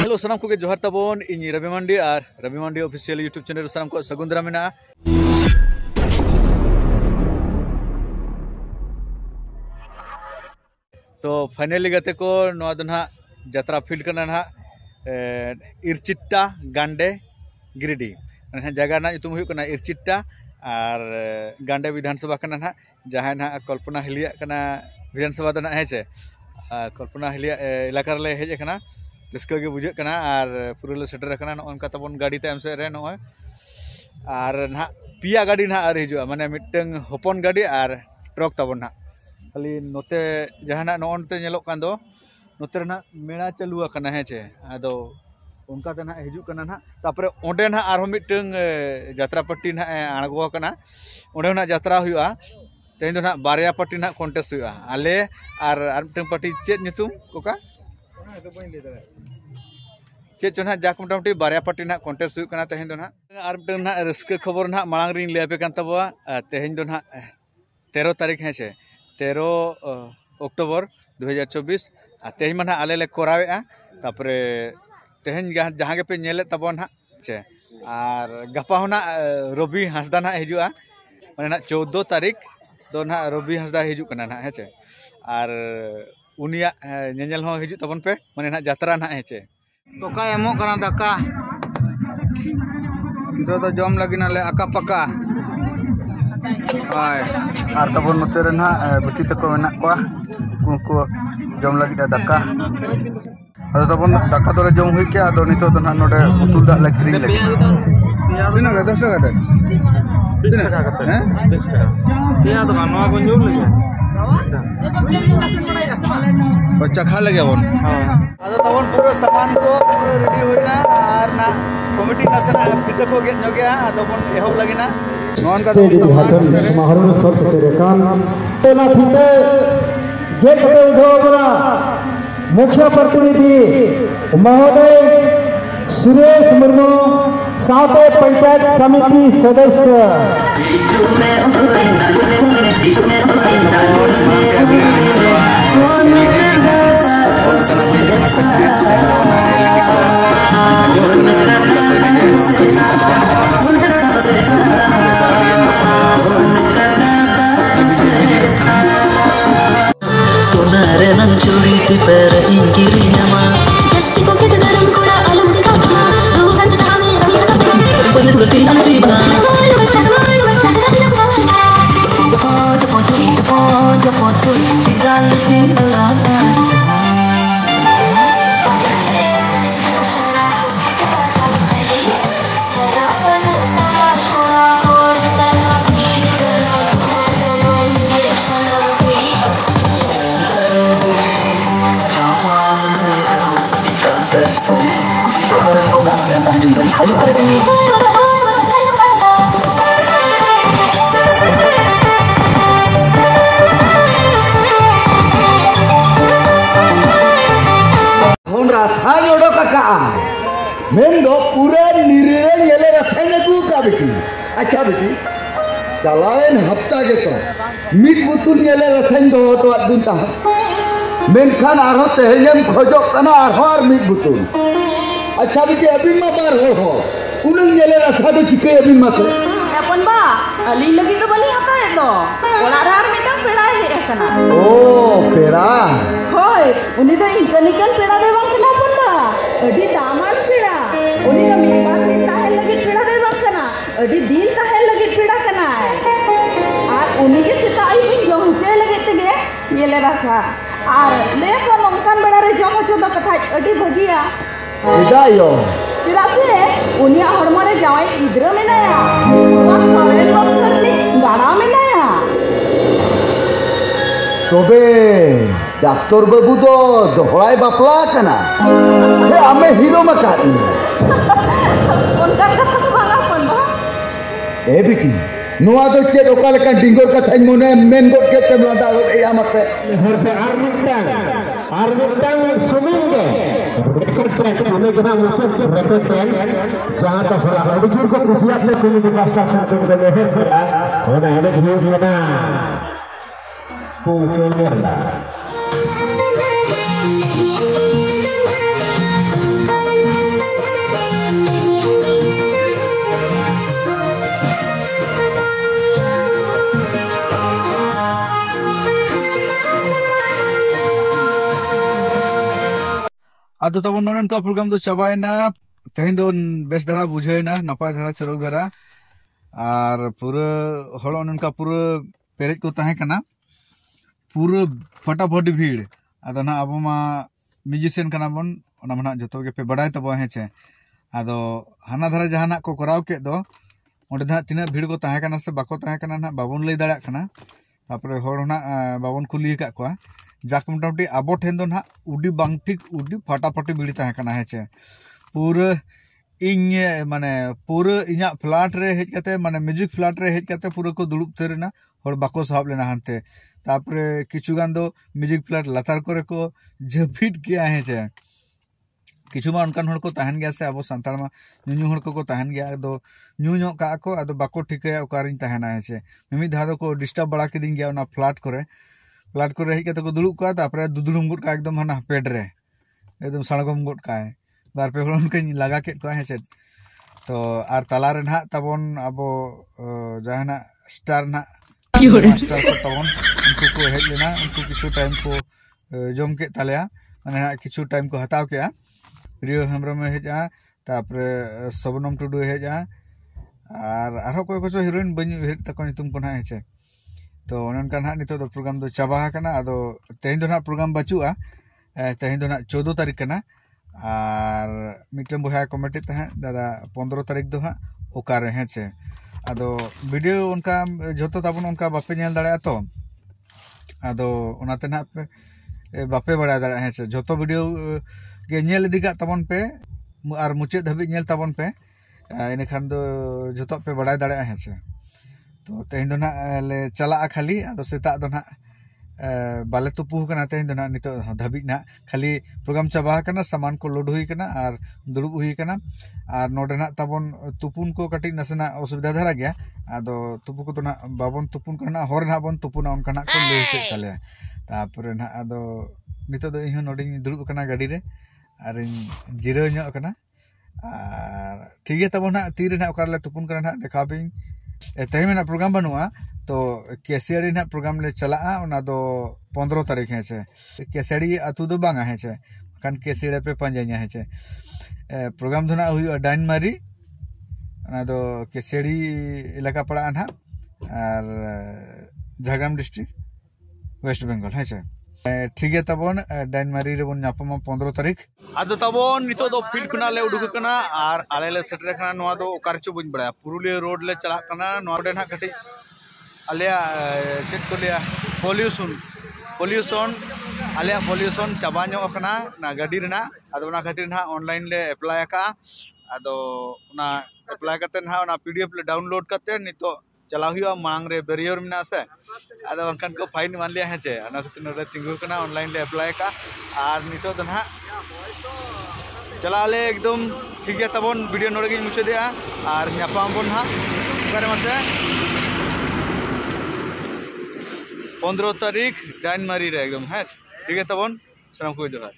Hello सानाम को जोहार ताबोन इन रवि मांडी और रवि मांडी ऑफिशियल यूट्यूब चैनल सानाम को सगुन दारा मेना। तो फाइनली गाते को नवा दो ना यात्रा फील्ड करना ना इरचिट्टा गांडे गिरिडी जगह ना तुम हुई करना इरचिट्टा और गांडे विधानसभा करना ना जहाँ ना कल्पना हिलिया करना विधानसभा दो ना है चे कल्पना हिलिया इलाका रे हेज करना रस्का के बुझे करना और पूरा सेटर करना नौका तबन गाड़ी तायम से रे नॉय और ना पिया गाड़ी ना और हिजुआ माने मिटंग होपन गाड़ी और ट्रक तबन ना खाली नोते जहाँ नोते नेलोक कान दो नोते ना मेला चालू करना है चे आदो उनका तो ना हिजू करना ना तापरे ओंडे ना आरो मिटंग यात्रा पट्टी ना आगो करना ओंडे ना यात्रा हुआ तेन दो ना बारिया पट्टी ना कॉन्टेस्ट हुआ आले और मिटंग पट्टी चेत नितुम कोका चेत चो ना जाक मोटामुटी बारिया पट्टी ना कॉन्टेस्ट हुआ करना तेन दो ना और मिटंग ना रस्क खबर ना मांग रिन लेपे कान तबवा तेन दो ना 13 तारीख है चे 13 अक्टोबर 2024 तेज में आले ले कोरावे तापरे तेहन जहाँ के पे नेले तबन हाँ चे और गपा होना रवि हांसदा ना हिजुआ माने ना 14 तारीख दो ना रवि हांसदा हिजू करना ना है चे और उनिया नेनेल हो हिजू तबन पे माने ना यात्रा ना है चे तो का एमो करा दका तो जम लगी ना ले अका पका हाय और तबन नोते रे ना बेटी तको मेना को को जम लगी दका अदो तबन दका तो जम हुई के अदो नितो तो ना नोडे उतुल दा लकरी लगी तीना का 10 टाका दे 10 टाका कते हैं 10 टाका पिया तो नवा बन जोम लगे बच्चा खा लगे बन अदो तबन पूरा सामान को पूरा रेडी होइना और ना कमिटी नसना पिता को गेट नगया अदो बन एहब लगिना नॉन का समारोह सब सेरेकान ना थिते जे कते उठोबरा मुख्य प्रतिनिधि महोदय सुरेश मुर्मू साथे पंचायत समिति सदस्य Mencuri tiper ingkiri nama Kasihku kita dalam kura alam sekapa Tuhan kami benar-benar tidak tiba Foto di jalan मेन्दो पूरा निरे येले रसायन को का बेटी अच्छा बेटी चलावेन हफ्ता के तो मिट बुतुल येले रसायन दो तो अदुन ता मेनखान आरो तेहयम खोजो कना आरो मिट बुतुल अच्छा बेटी अभी मा बार हो उन येले रसा दो चिके अभी मा को अपन बा अली लगी तो बली आता है तो ओला रा मेटा पेड़ा है कना ओ पेड़ा होय उनी तो इकनिकल पेड़ा देवा कना पड़ता अडी दामन पेड़ा उनी तो मेरे पास काहे लगी पेड़ा देवा कना अडी दिन काहे लगी पेड़ा कना और उनी के सिताई भी गहुसे लगे तगे ये ले रहा और ले को नमकान बेड़ा रे जम चोदा कथा अडी भगिया इदायो चिरासे उनिया हड़मा रे जाय इधर में नया ओला सारे लोग करती गाड़ा में नया तबे डाक्टर बाबू तो दोहराय बापला कना से आमे हीरो मका उनका कथा तो भागा पन बा ए बिकी नुआ दो चेद ओका लेका डिंगोर कथा मने मेन गोट के तेमला दा ए आमते हर पे आर मिटंग सुमिंग रेकॉर्ड ट्रैक हमें जना मुचक रेकॉर्ड ट्रैक जहां तक होला अडुकुर को कुसियात ले कोई डिवास्टेशन के मेहर करा होना है न्यूज़ बना Pusunyala. आदो तब नोन का प्रोग्राम तो चाबायना तेहन दो बेस धारा बुझेना नपाय धारा चरक धारा और पूरा हड़ उनका पूरा पेरेज को तहे कना पूरा फटाफटी भीड़ आदो ना अब मा म्यूजिशियन कना बन ओना मना जतो के पे बड़ाय तबो हेचे आदो हाना धारा जहाना को कराव के दो ओंडे धा तिना भीड़ को तहे कना से बाको तहे कना ना बाबन लई दाड़ा कना तापरे हड़ ना बाबन कुली का को जाक मोटामुटी आबो ठेन दो ना उडी बांग ठीक उडी फटाफटी भीड़ तहे कना हेचे पूरा इन माने पूरा इना फ्लैट रे हेज कते माने म्यूजिक फ्लैट रे हेज कते पूरा को दुड़ुब थेरना हर बाको साहब लेना हानते तापरे किछु गान दो म्यूजिक फ्लैट लातार करे को जफिट किया हेचे किछु मा उनकान हर को तहन गया से अब संताल मा न्यू हर को तहन गया दो न्यू न्यो का को अदो बाको ठिके ओकारिन तहना हेचे मिमि धा दो को डिस्टर्ब बड़ा किदिन गया ना फ्लैट करे हेज कते को दुड़ुब का तापरे दुदुरुम गुड का एकदम हना पेड रे एकदम सड़गम गुड का बार पे हन के लगा के को हेचे तो आर तला रे ना तबन अब जहाना स्टार ना स्टार को तबन उनको को हेज लेना उनको किछु टाइम को जम के तालेया माने किछु टाइम को हताव के प्रियो हेमरम में हेजा तापरे सबनम टुडू हेजा आर कोई को हीरोइन बनी हेज तको नितुम को ना हेचे तो उनका ना नितो दो प्रोग्राम दो चाबा कना आदो तेहिन दो ना प्रोग्राम बचुआ तेहिन दो ना 14 तारीख कना और मिटन बहा कमेटी तहे दादा 15 तारीख दो हाँ ओकारे हेचे आदो वीडियो उनका जतो ताबन उनका बापे नेल दाड़ा तो आदो उनाते ना पे बापे बड़ा दाड़ा हेचे जतो वीडियो के नेल दिगा ताबन पे और मुचे धबी नेल ताबन पे इने खान दो जतो पे बड़ा दाड़ा हेचे तो तेहिन दो ना ले चला खाली आदो सेता दो ना बाले तुपु कना तेहिन दो ना नितो धबी ना खाली प्रोग्राम चाबा कना सामान को लोड हुई कना और दुरुब हुई कना और नोडे ना तबन तुपुन को कटी नसना असुविधा धरा गया आदो तुपु को तो ना बाबन तुपुन कना हर ना बन तुपुना उनका ना को ले चेक तले तापरे ना आदो नितो दो इहो नोडे दुरुब कना गाड़ी रे और जिरो न्यो कना और ठीक है तब ना तीर ना ओकारले तुपुन कना ना देखा बिन तेहिन ना प्रोग्राम बनुआ तो केसियाड़ी ना प्रोग्राम ले चला ओना दो 15 तारीख हेचे केसियाड़ी अतु दो बांगा हेचे खान केसियाड़ी पे पंजाኛ हेचे प्रोग्राम धना हुई डाइन मारी ओना दो केसियाड़ी इलाका पड़ा ना और झारग्राम डिस्ट्रिक्ट वेस्ट बेंगल हेचे ठीक है तबन डाइन मारी रे बन नापमा 15 तारीख आदो तबन नितो दो फील्ड खुना ले उडुक कना और आले ले सेटर कना नोआ दो ओकारचो बन बड़ा पुरुलिया रोड ले चला कना नोआ डे ना कटी आलिया चेक को लिया पॉल्यूशन आलिया पॉल्यूशन चाबा नो कना ना गाड़ी रेना आदो ना खातिर ना ऑनलाइन ले अप्लाई का आदो ना अप्लाई करते ना ना पीडीएफ ले डाउनलोड करते नितो चला हुआ मांग रे बैरियर में से आदो उनकान को फाइन मान लिया हेचे ना खातिर नरे तिंगु कना ऑनलाइन ले अप्लाई का और नितो दो ना चला ले एकदम ठीक है तबन वीडियो नोड़े मुझे दिया और नापाम बन ना करे मसे 15 तारीख डाइन मारी रे एकदम है ठीक है तबन सलाम को जोहार।